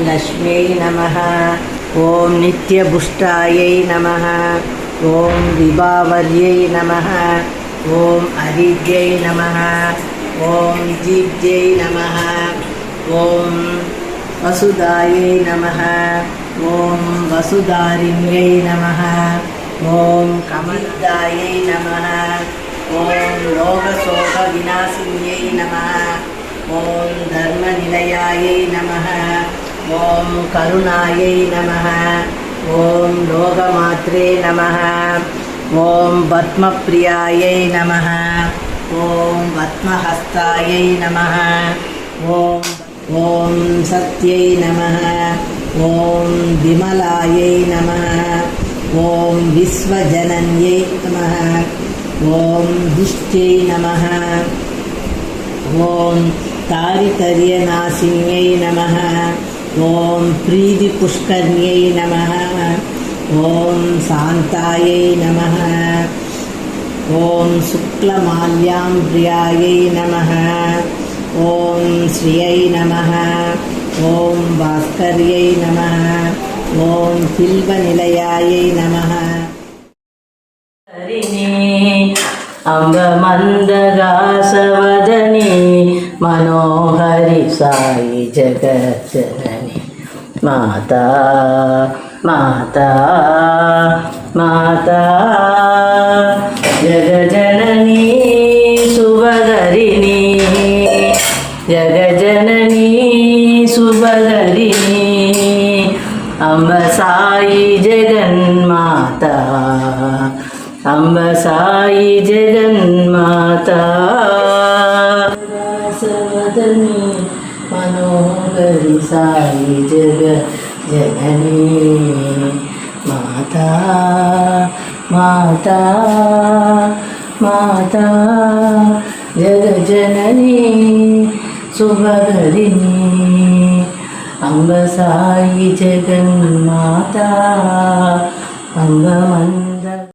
लक्ष्म्यै नमः। ॐ नित्यपुष्टायै नमः। ॐ विभावर्यै नमः। ॐ हरिद्यै नमः। ॐ जीव्यै नमः। ॐ वसुधायै नमः। ॐ वसुधारिण्यै नमः। ॐ कमलदायै नमः। ॐ लोकशोकविनाशिन्यै नमः। ॐ धर्मनिलयायै नमः। ॐ करुणायै नमः। ॐ लोकमात्रे नमः। ॐ पद्मप्रियायै नमः। ॐ पद्महस्तायै नमः। ॐ सत्यै नमः। ॐ विमलायै नमः। ॐ विश्वजनन्यै नमः। ॐ दिष्ट्यै नमः। ॐ दारिद्र्यनाशिन्यै नमः। ॐ प्रीतिपुष्कर्ण्यै नमः। ॐ शान्तायै नमः। ॐ शुक्लमाल्याम्प्रियायै नमः। ॐ श्रियै नमः। ॐ भास्कर्यै नमः। ॐ शिल्पनिलयायै नमः। अम्ब मन्दहासवदनी मनोहरि साई जगज्जननी माता माता माता जगज्जननी शुभकरिणी जगज्जननी शुभकरिणी अम्ब साई जगन्माता अम्ब साई जगन्माता सवदनी मनोहरि साई जगज्जननी माता माता माता जगज्जननी शुभकरिणी अम्ब साई जगन्माता अम्ब